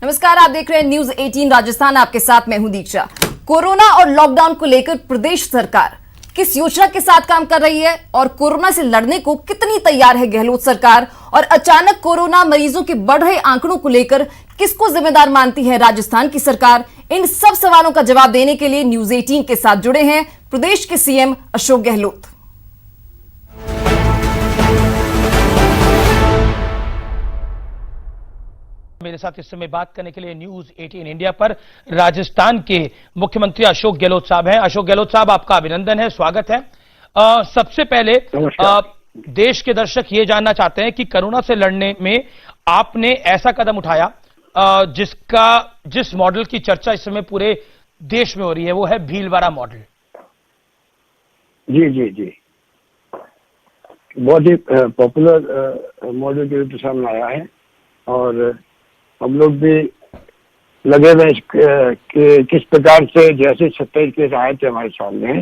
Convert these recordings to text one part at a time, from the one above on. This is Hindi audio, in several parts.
नमस्कार, आप देख रहे हैं न्यूज 18 राजस्थान। आपके साथ मैं हूं दीक्षा। कोरोना और लॉकडाउन को लेकर प्रदेश सरकार किस योजना के साथ काम कर रही है और कोरोना से लड़ने को कितनी तैयार है गहलोत सरकार, और अचानक कोरोना मरीजों के बढ़ रहे आंकड़ों को लेकर किसको जिम्मेदार मानती है राजस्थान की सरकार, इन सब सवालों का जवाब देने के लिए न्यूज 18 के साथ जुड़े हैं प्रदेश के सीएम अशोक गहलोत। मेरे साथ इस समय बात करने के लिए न्यूज 18 इंडिया पर राजस्थान के मुख्यमंत्री अशोक गहलोत साहब हैं। अशोक गहलोत साहब, आपका अभिनंदन है, स्वागत है। सबसे पहले देश के दर्शक ये जानना चाहते हैं कि कोरोना से लड़ने में आपने ऐसा कदम उठाया जिस मॉडल की चर्चा इस समय पूरे देश में हो रही है, वो है भीलवाड़ा मॉडल। जी जी जी, बहुत ही पॉपुलर मॉडल के रूप में सामने आया है और हम लोग भी लगे हुए कि किस प्रकार से जैसे 27 केस आए थे हमारे सामने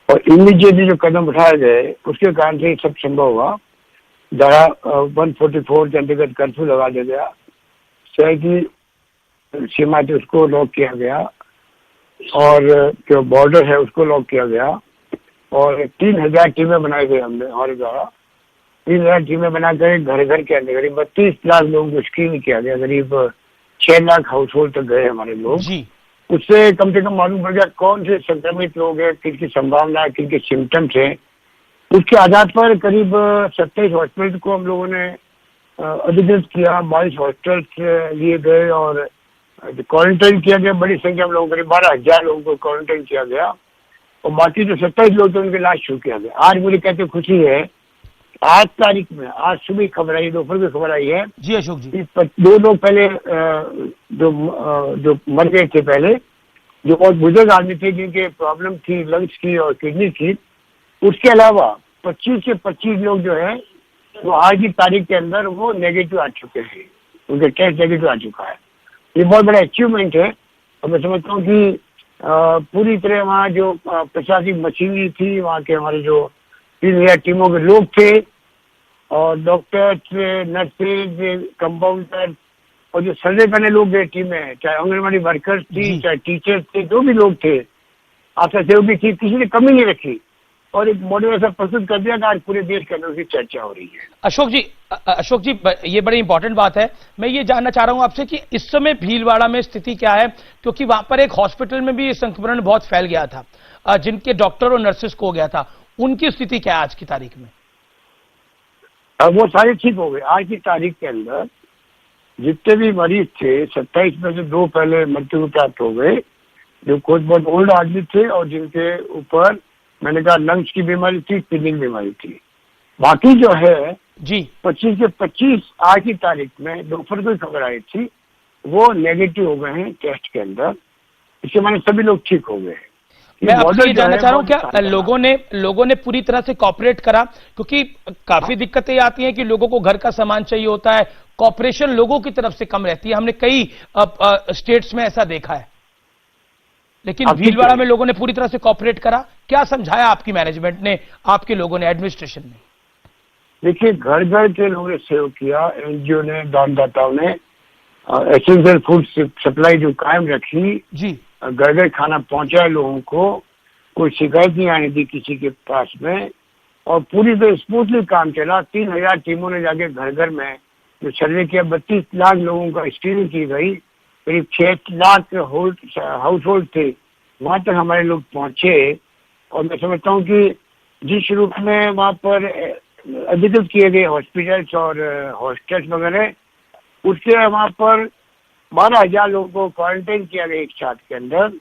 और इमीडिएटली जो कदम उठाए गए उसके कारण से सब संभव हुआ। धारा 144 के अंतर्गत कर्फ्यू लगा दिया गया, शहर की सीमा थी उसको लॉक किया गया और जो बॉर्डर है उसको लॉक किया गया और 3000 टीमें बनाई गई हमने हमारे द्वारा। 3000 टीमें बनाकर घर घर के अंदर करीब 32 लाख लोगों को स्क्रीन किया गया। करीब 6 लाख हाउस होल्ड तक गए हमारे लोग। उससे कम से कम मालूम पड़ गया कौन से संक्रमित लोग हैं, किनकी संभावना है, किनके सिम्टम्स हैं। उसके आधार पर करीब 27 हॉस्पिटल को हम लोगों ने अधिकृत किया। 22 हॉस्पिटल लिए गए और क्वारंटाइन किया गया। बड़ी संख्या में लोगों, करीब 12,000 लोगों को क्वारंटाइन किया गया और बाकी जो 27 लोग थे उनके इलाज शुरू किया गया। आज मुझे कहते खुशी है, आज तारीख में, आज सुबह खबर आई, दोपहर में खबर आई है जी अशोक जी, 2 लोग पहले जो मर गए थे पहले, जो बहुत बुजुर्ग आदमी थे जिनके प्रॉब्लम थी लंग्स की और किडनी की। उसके अलावा 25 से 25 लोग जो है वो आज की तारीख के अंदर वो नेगेटिव आ चुके हैं, उनके टेस्ट नेगेटिव आ चुका है। ये बहुत बड़ा अचीवमेंट है और मैं समझता हूँ कि पूरी तरह वहाँ जो प्रशासनिक मशीनरी थी, वहाँ के हमारे जो 3000 टीमों के लोग थे और डॉक्टर, नर्सेज, कंपाउंडर और जो सर्वे करने लोग गए टीम में, चाहे आंगनबाड़ी वर्कर्स थी, चाहे टीचर्स थे, जो भी लोग थे, आशा सहयोगी थी, किसी ने कमी नहीं रखी और एक मॉडल ऐसा प्रस्तुत कर दिया कि आज पूरे देश के अंदर उसकी चर्चा हो रही है। अशोक जी, ये बड़ी इंपॉर्टेंट बात है। मैं ये जानना चाह रहा हूं आपसे कि इस समय भीलवाड़ा में स्थिति क्या है, क्योंकि वहां पर एक हॉस्पिटल में भी संक्रमण बहुत फैल गया था, जिनके डॉक्टर और नर्सेस को हो गया था। उनकी स्थिति क्या है आज की तारीख में? वो सारे ठीक हो गए। आज की तारीख के अंदर जितने भी मरीज थे, 27 में से 2 पहले मृत्यु प्राप्त हो गए, जो कुछ बहुत ओल्ड आदमी थे और जिनके ऊपर मैंने कहा लंग्स की बीमारी थी, किडनी की बीमारी थी। बाकी जो है जी 25 से 25 आज की तारीख में दोपहर को खबर आई थी, वो नेगेटिव हो गए हैं टेस्ट के अंदर। इसके माने सभी लोग ठीक हो गए हैं। मैं आपसे ये जानना चाह रहा हूँ, क्या लोगों ने पूरी तरह से कॉपरेट करा? क्योंकि काफी दिक्कतें आती हैं कि लोगों को घर का सामान चाहिए होता है, कॉपरेशन लोगों की तरफ से कम रहती है। हमने कई स्टेट्स में ऐसा देखा है, लेकिन भीलवाड़ा में लोगों ने पूरी तरह से कॉपरेट करा। क्या समझाया आपकी मैनेजमेंट ने, आपके लोगों ने, एडमिनिस्ट्रेशन ने? देखिए, घर घर के लोगों ने सहयोग किया, एनजीओ ने, दानदाताओं ने एसेंशियल फूड सप्लाई जो कायम रखी जी, घर घर खाना पहुंचाया लोगों को, कोई शिकायत नहीं आने दी किसी के पास में और पूरी तरह स्मूथली काम चला। 3000 टीमों ने जाके घर घर में जो सर्वे किया, 32 लाख लोगों का स्क्रीनिंग की गई। करीब 6 लाख हाउस होल्ड थे, वहां तक हमारे लोग पहुंचे और मैं समझता हूँ कि जिस रूप में वहां पर अधिकृत किए गए हॉस्पिटल्स और हॉस्टल्स वगैरह, उसके वहां पर 12,000 लोगों को क्वारंटाइन किया गया एक साथ के अंदर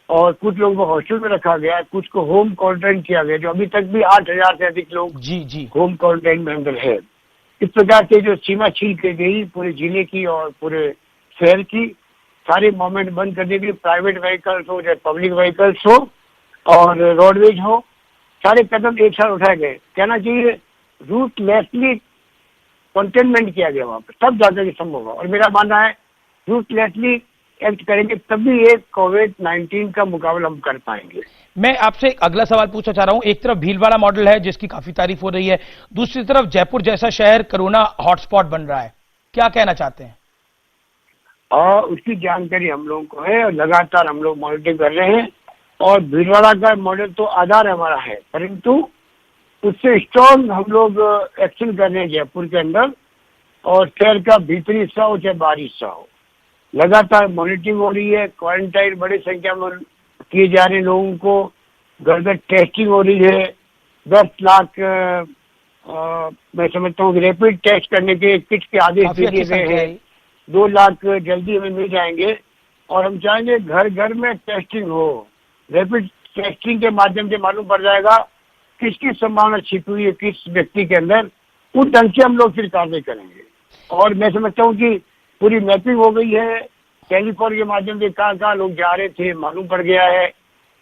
और कुछ लोगों को हॉस्टल में रखा गया, कुछ को होम क्वारंटाइन किया गया, जो अभी तक भी 8,000 से अधिक लोग जी होम क्वारंटाइन में अंदर है। इस प्रकार से जो सीमा छील की गई पूरे जिले की और पूरे शहर की, सारे मूवमेंट बंद कर दी गई। प्राइवेट व्हीकल्स हो चाहे पब्लिक व्हीकल्स हो और रोडवेज हो, सारे कदम एक साथ उठाए गए। कहना चाहिए रूटलेसली कंटेनमेंट किया गया वहां पर, तब जाकर संभव होगा। और मेरा मानना है रूटलेसली एक्ट करेंगे तभी एक कोविड-19 का मुकाबला हम कर पाएंगे। मैं आपसे एक अगला सवाल पूछना चाह रहा हूं। एक तरफ भीलवाड़ा मॉडल है जिसकी काफी तारीफ हो रही है, दूसरी तरफ जयपुर जैसा शहर कोरोना हॉटस्पॉट बन रहा है, क्या कहना चाहते हैं? और उसकी जानकारी हम लोगों को है और लगातार हम लोग मॉनिटरिंग कर रहे हैं। और भीलवाड़ा का मॉडल तो आधार हमारा है, परंतु उससे स्ट्रॉन्ग हम लोग एक्शन कर रहे हैं जयपुर के अंदर, और शहर का भीतरी हिस्सा हो चाहे बाहरी हिस्सा हो, लगातार मॉनिटरिंग हो रही है। क्वारंटाइन बड़ी संख्या में किए जा रहे हैं, लोगों को घर घर टेस्टिंग हो रही है। 10 लाख मैं समझता हूँ रैपिड टेस्ट करने के किट के आदेश दे दिए गए हैं। 2 लाख जल्दी हमें मिल जाएंगे और हम चाहेंगे घर घर में टेस्टिंग हो। रैपिड टेस्टिंग के माध्यम से मालूम पड़ जाएगा किसकी संभावना छिपी हुई है किस व्यक्ति के अंदर, उस ढंग से हम लोग फिर कार्रवाई करेंगे। और मैं समझता हूँ कि पूरी मैपिंग हो गई है, टेलीफोन के माध्यम से कहाँ लोग जा रहे थे मालूम पड़ गया है।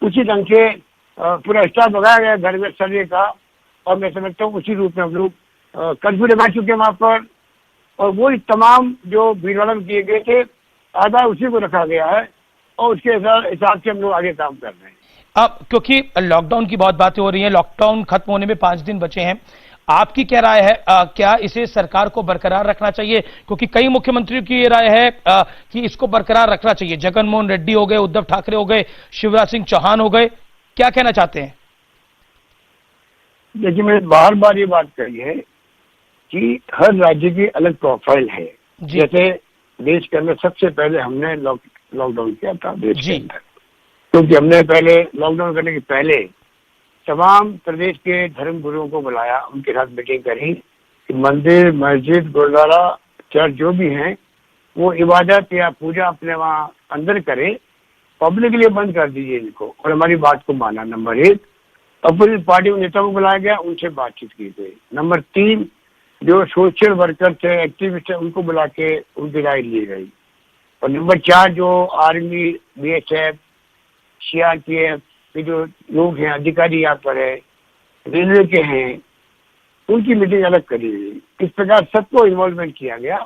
उसी ढंग से पूरा स्टाफ लगाया गया घर में सर्वे का, और मैं समझता हूँ उसी रूप में हम लोग कर्फ्यू लगा चुके हैं वहाँ पर। और वो तमाम जो भीलवाड़ा में किए गए थे आधा उसी को रखा गया है, और उसके हिसाब से हम लोग आगे काम कर रहे हैं। अब क्योंकि लॉकडाउन की बहुत बातें हो रही हैं, लॉकडाउन खत्म होने में 5 दिन बचे हैं, आपकी क्या राय है? क्या इसे सरकार को बरकरार रखना चाहिए? क्योंकि कई मुख्यमंत्रियों की ये राय है कि इसको बरकरार रखना चाहिए। जगनमोहन रेड्डी हो गए, उद्धव ठाकरे हो गए, शिवराज सिंह चौहान हो गए, क्या कहना चाहते हैं? देखिए, मैंने बार बार ये बात कही है कि हर राज्य की अलग प्रोफाइल है। जैसे देश के अंदर सबसे पहले हमने लॉकडाउन किया था देश के अंदर, क्योंकि हमने पहले लॉकडाउन करने के पहले तमाम प्रदेश के धर्म गुरुओं को बुलाया, उनके साथ मीटिंग करी कि मंदिर, मस्जिद, गुरुद्वारा, चर्च जो भी हैं वो इबादत या पूजा अपने वहाँ अंदर करें, पब्लिक के लिए बंद कर दीजिए इनको, और हमारी बात को माना। नंबर 1, अपोजिट पार्टी के नेताओं को बुलाया गया, उनसे बातचीत की गई। नंबर 3, जो सोशल वर्कर थे, एक्टिविस्ट थे, उनको बुला के उनकी राय ली गई। और नंबर 4, जो आर्मी, BSF, CRPF के जो लोग हैं, अधिकारी यहाँ पर है, रेलवे के हैं, उनकी मीटिंग अलग करी गई। इस प्रकार सबको इन्वॉल्वमेंट किया गया,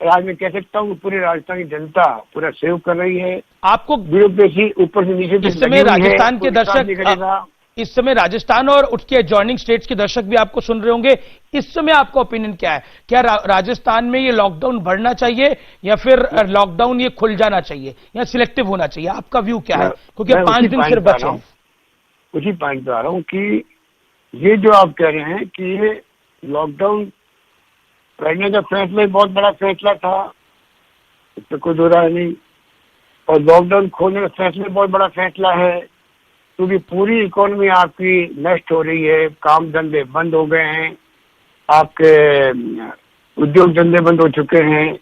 और आज मैं कह सकता हूँ पूरे राजस्थान की जनता पूरा सहयोग कर रही है। आपको ब्यूरोक्रेसी ऊपर से नीचे इस समय राजस्थान के दर्शक, इस समय राजस्थान और उसके एडजॉइनिंग स्टेट्स के दर्शक भी आपको सुन रहे होंगे, इस समय आपका ओपिनियन क्या है? क्या राजस्थान में ये लॉकडाउन बढ़ना चाहिए या फिर लॉकडाउन ये खुल जाना चाहिए या सिलेक्टिव होना चाहिए? आपका व्यू क्या है? क्योंकि 5 दिन सिर्फ बचे हैं। उसी पॉइंट पे आ रहा हूँ कि ये जो आप कह रहे हैं कि ये लॉकडाउन करने का फैसला बहुत बड़ा फैसला था, इस पर कोई दो राय नहीं, और लॉकडाउन खोलने का फैसला बहुत बड़ा फैसला है, क्योंकि पूरी इकोनॉमी आपकी नष्ट हो रही है। काम धंधे बंद हो गए हैं, आपके उद्योग धंधे बंद हो चुके हैं,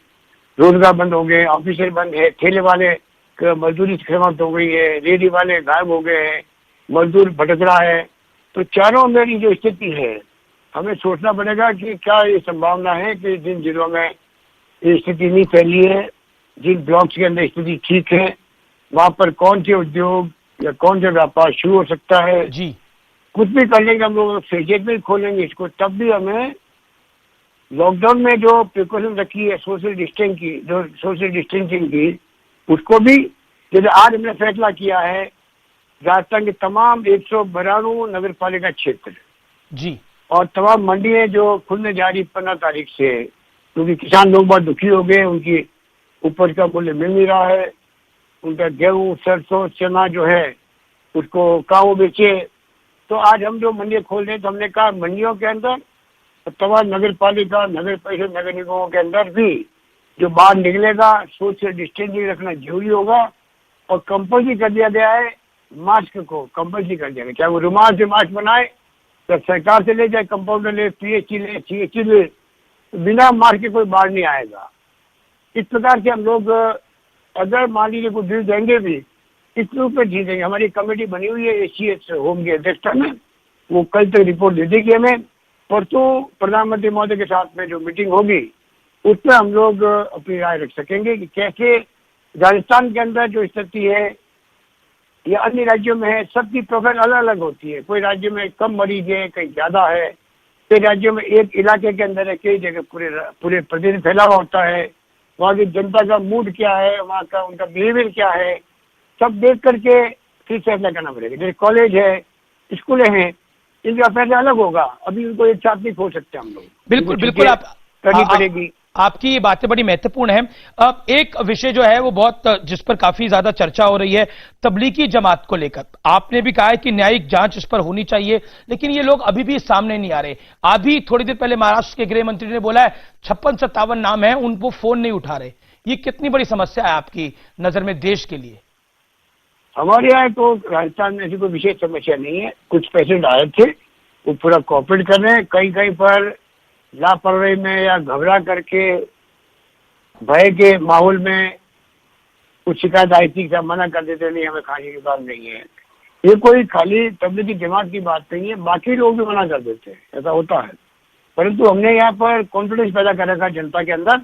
रोजगार बंद हो गए, ऑफिसर बंद है, ठेले वाले मजदूरी समाप्त हो गई है, रेडी वाले गायब हो गए हैं, मजदूर भटक रहा है। तो चारों मेरी जो स्थिति है, हमें सोचना पड़ेगा कि क्या ये संभावना है कि जिन जिलों में ये स्थिति नहीं फैली है, जिन ब्लॉक्स के अंदर स्थिति ठीक है, वहाँ पर कौन से उद्योग या कौन सा व्यापार शुरू हो सकता है जी। कुछ भी कर लेंगे हम लोग, फेजेज में खोलेंगे इसको, तब भी हमें लॉकडाउन में जो प्रिकॉशन रखी है सोशल डिस्टेंसिंग की, उसको भी जैसे आज हमने फैसला किया है राजस्थान के तमाम 192 नगर पालिका क्षेत्र जी और तमाम मंडियां जो खुलने जा रही 15 तारीख से, क्योंकि किसान लोग बहुत दुखी हो गए, उनकी उपज का मूल्य मिल नहीं रहा है, उनका गेहूं, सरसों, चना जो है उसको कहाँ बेचे। तो आज हम जो मंडियां खोल रहे हैं, तो हमने कहा मंडियों के अंदर तमाम नगर पालिका, नगर परिषद, नगर निगमों के अंदर भी जो बाहर निकलेगा सोशल डिस्टेंसिंग रखना जरूरी होगा, और कंपल्सरी कर दिया गया है मास्क को, कंपल्सरी कर दिया गया, चाहे वो रुमाल से मास्क बनाए, तो सरकार से ले जाए, कंपाउंडर ले, PHC ले, CHC ले, बिना मास्क के कोई बाहर नहीं आएगा। इस प्रकार से हम लोग अगर मान लीजिए कुछ ढील देंगे भी, इस रूप में ढील देंगे। हमारी कमेटी बनी हुई है ACS होम की अध्यक्षता में, वो कल तक रिपोर्ट दे देगी हमें। परसों प्रधानमंत्री महोदय के साथ में जो मीटिंग होगी उसमें हम लोग अपनी राय रख सकेंगे कि कैसे राजस्थान के अंदर जो स्थिति है या अन्य राज्यों में है, सबकी प्रोफाइल अलग अलग होती है। कोई राज्य में कम मरीज है, कहीं ज्यादा है, कई राज्यों में एक इलाके के अंदर है, कई जगह पूरे प्रदेश में फैला हुआ होता है। वहाँ की जनता का मूड क्या है, वहाँ का उनका बिहेवियर क्या है, सब देख करके फिर फैसला करना पड़ेगा। जैसे कॉलेज है, स्कूलें हैं, इनका फैसला अलग होगा। अभी उनको एक साथ नहीं खोल सकते हम लोग, बिल्कुल बिल्कुल आप करनी पड़ेगी। आपकी ये बातें बड़ी महत्वपूर्ण हैं। अब एक विषय जो है वो बहुत जिस पर काफी ज्यादा चर्चा हो रही है, तबलीगी जमात को लेकर। आपने भी कहा है कि न्यायिक जांच इस पर होनी चाहिए, लेकिन ये लोग अभी भी सामने नहीं आ रहे। अभी थोड़ी देर पहले महाराष्ट्र के गृह मंत्री ने बोला है 56-57 नाम है, उनको फोन नहीं उठा रहे। ये कितनी बड़ी समस्या है आपकी नजर में देश के लिए? हमारे यहाँ तो राजस्थान में ऐसी कोई विशेष समस्या नहीं है। कुछ पेशेंट आए थे, वो पूरा कोऑपरेट कर रहे हैं। कहीं कहीं पर लापरवाही में या घबरा करके भय के माहौल में कुछ शिकायत आई थी, मना कर देते नहीं, हमें खाने की बात नहीं है। ये कोई खाली तबलीगी जमात की बात नहीं है, बाकी लोग भी मना कर देते हैं, ऐसा होता है। परंतु हमने यहाँ पर कॉन्फिडेंस पैदा कर रखा जनता के अंदर,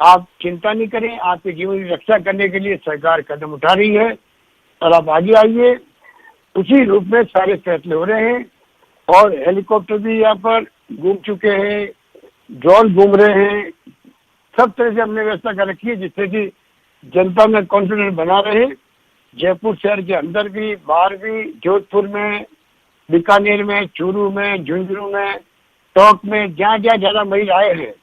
आप चिंता नहीं करें, आपके जीवन की रक्षा करने के लिए सरकार कदम उठा रही है और आप आगे आइए। उसी रूप में सारे फैसले हो रहे हैं और हेलीकॉप्टर भी यहाँ पर घूम चुके हैं, ड्रोन घूम रहे हैं। सब तरह से हमने व्यवस्था कर रखी है जिससे कि जनता में कॉन्फिडेंस बना रहे। जयपुर शहर के अंदर भी, बाहर भी, जोधपुर में, बीकानेर में, चूरू में, झुंझुनू में, टोंक में, जहाँ जहाँ ज्यादा मरीज आए हैं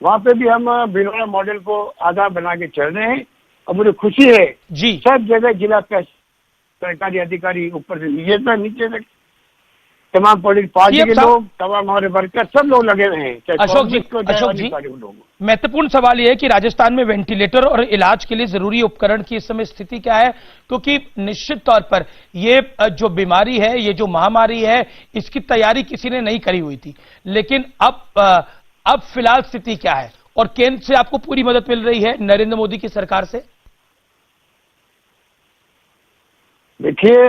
वहाँ पे भी हम भिलवाड़ा मॉडल को आधार बना के चल रहे हैं। और मुझे खुशी है जी, सब जगह जिला सरकारी अधिकारी ऊपर से नीचे तक, तमाम पॉलिटिकल पार्टी के लोग, तमाम हमारे वर्कर, सब लोग लगे हुए हैं। अशोक जी, महत्वपूर्ण सवाल यह है कि राजस्थान में वेंटिलेटर और इलाज के लिए जरूरी उपकरण की इस समय स्थिति क्या है? क्योंकि निश्चित तौर पर ये जो बीमारी है, ये जो महामारी है, इसकी तैयारी किसी ने नहीं करी हुई थी। लेकिन अब फिलहाल स्थिति क्या है? और केंद्र से आपको पूरी मदद मिल रही है नरेंद्र मोदी की सरकार से? देखिए,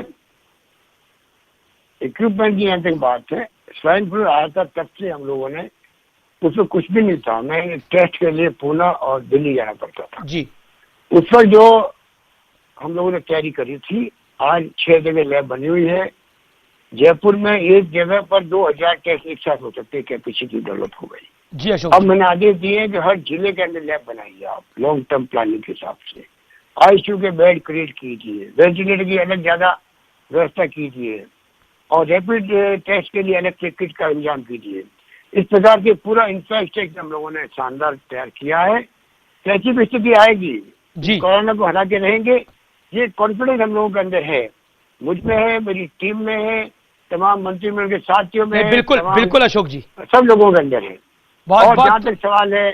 इक्विपमेंट की यहाँ तक बात है। स्वाइन फ्लू आया था तब से हम लोगों ने, उसमें कुछ भी नहीं था। मैं टेस्ट के लिए पूना और दिल्ली जाना पड़ता था जी। उस पर जो हम लोगों ने तैयारी करी थी, आज 6 जगह लैब बनी हुई है। जयपुर में एक जगह पर 2000 टेस्ट एक साथ हो सकते, कैपेसिटी डेवलप हो गई जी अशोक। अब मैंने आदेश दिए कि हर जिले के अंदर लैब बनाइए आप, लॉन्ग टर्म प्लानिंग के हिसाब से। आईसीयू के बेड क्रिएट कीजिए, वेंटिलेटर की अलग ज्यादा व्यवस्था कीजिए और रैपिड टेस्ट के लिए इलेक्ट्रिक किट का इंतजाम कीजिए। इस प्रकार के पूरा इंफ्रास्ट्रक्चर हम लोगों ने शानदार तैयार किया है। कैसी भी स्थिति आएगी जी, कोरोना को हरा के रहेंगे, ये कॉन्फिडेंस हम लोगों के अंदर है, मुझ में है, मेरी टीम में है, तमाम मंत्रिमंडल के साथियों में है, बिल्कुल बिल्कुल अशोक जी, सब लोगों के अंदर है। बहुत और जहाँ बहुत तक सवाल है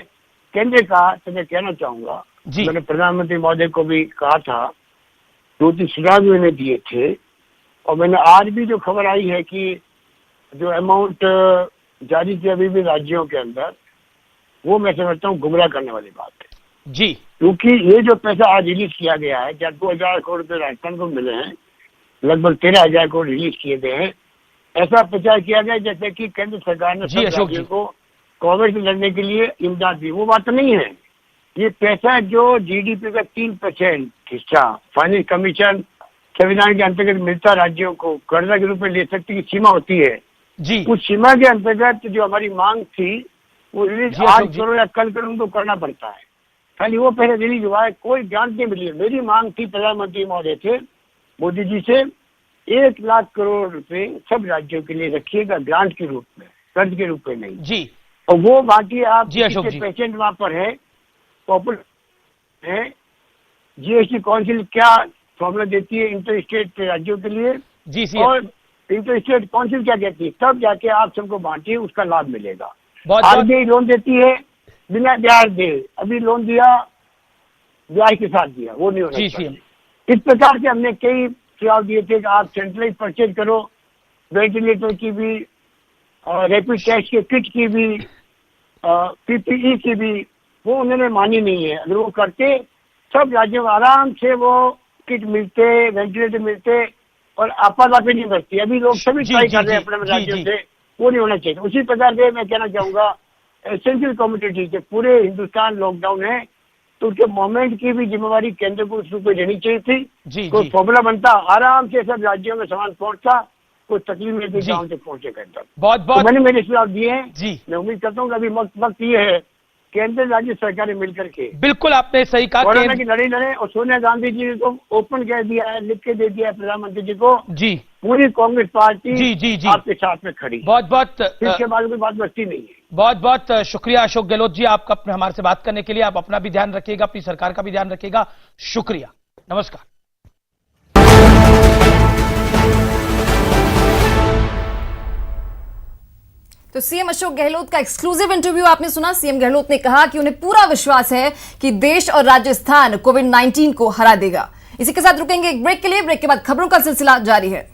केंद्र का, तो मैं कहना चाहूंगा, जी। मैंने प्रधानमंत्री महोदय को भी कहा था, 2-3 सुझाव भी उन्हें दिए थे। और मैंने आज भी जो खबर आई है कि जो अमाउंट जारी किया अभी भी राज्यों के अंदर, वो मैं समझता हूँ गुमराह करने वाली बात है जी। क्योंकि ये जो पैसा आज रिलीज किया गया है, जब 2000 करोड़ रुपए राजस्थान को मिले हैं, लगभग 13,000 करोड़ रिलीज किए गए हैं। ऐसा प्रचार किया गया जैसे कि केंद्र सरकार ने सब राज्यों को कोविड से लड़ने के लिए इमदाद दी। वो बात नहीं है। ये पैसा जो जीडीपी का 3% हिस्सा फाइनेंस कमीशन संविधान के अंतर्गत मिलता राज्यों को, कर्जा के रूप में ले सकती की सीमा होती है जी। उस सीमा के अंतर्गत जो हमारी मांग थी वो रिलीज आज करो या कल करो तो करना पड़ता है। खाली वो पहले रिलीज हुआ है, कोई ग्रांट नहीं मिली है। मेरी मांग थी प्रधानमंत्री महोदय थे मोदी जी से, 1 लाख करोड़ रुपए सब राज्यों के लिए रखिएगा ग्रांट के रूप में, कर्ज के रूप में नहीं जी। और वो बाकी आप पेशेंट वहाँ पर है, पॉपुलर है, जीएसटी काउंसिल क्या फॉर्मूला देती है इंटर स्टेट राज्यों के लिए जी और इंटर स्टेट काउंसिल क्या कहती है, तब जाके आप सबको बांटिए, उसका लाभ मिलेगा। बहुत आरबीआई लोन देती है बिना ब्याज दे, अभी लोन दिया ब्याज के साथ दिया, वो नहीं होना चाहिए। इस प्रकार से हमने कई सुझाव दिए थे कि आप सेंट्रलाइज परचेज करो, वेंटिलेटर की भी, रैपिड टेस्ट के किट की भी, पीपीई की भी, वो उन्होंने मानी नहीं है। अगर वो करते सब राज्यों को आराम से वो किट मिलते, वेंटिलेटर मिलते और आपातकाल नहीं बचती। अभी लोग सभी ट्राई कर रहे हैं अपने राज्यों से, वो नहीं होना चाहिए। उसी प्रकार से मैं कहना चाहूंगा एसेंशियल कम्युनिटी के पूरे हिंदुस्तान लॉकडाउन है तो उसके मूवमेंट की भी जिम्मेवारी केंद्र को उस रूप में देनी चाहिए थी। कोई फॉर्मूला बनता, आराम से सब राज्यों में सामान पहुंचता, कोई तकलीफ नहीं थी गाँव तक पहुंचे केंद्र। बहुत तो मैंने मेरे सुझाव दिए हैं जी। मैं उम्मीद करता हूँ कि अभी वक्त ये है केंद्र राज्य सरकारें मिलकर के बिल्कुल आपने सही कहा, कोरोना की लड़ाई लड़े। और सोनिया गांधी जी को ओपन कह दिया है, लिख के दे दिया है प्रधानमंत्री जी को जी, पूरी कांग्रेस पार्टी जी जी जी आपके साथ में खड़ी। बहुत बहुत इसके बाद कोई बात बचती नहीं है। बहुत बहुत शुक्रिया अशोक गहलोत जी, आपका हमारे से बात करने के लिए। आप अपना भी ध्यान रखिएगा, अपनी सरकार का भी ध्यान रखिएगा। शुक्रिया, नमस्कार। तो सीएम अशोक गहलोत का एक्सक्लूसिव इंटरव्यू आपने सुना। सीएम गहलोत ने कहा कि उन्हें पूरा विश्वास है कि देश और राजस्थान कोविड-19 को हरा देगा। इसी के साथ रुकेंगे एक ब्रेक के लिए। ब्रेक के बाद खबरों का सिलसिला जारी है।